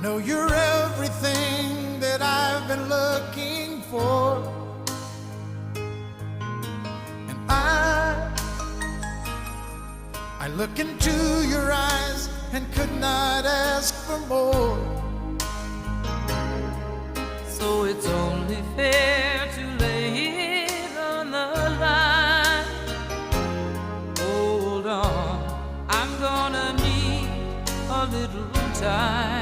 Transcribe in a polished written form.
know you're everything that I've been looking for, and I look into your eyes and could not ask for more. So it's only fair to lay it on the line. Hold on, I'm gonna need a little time.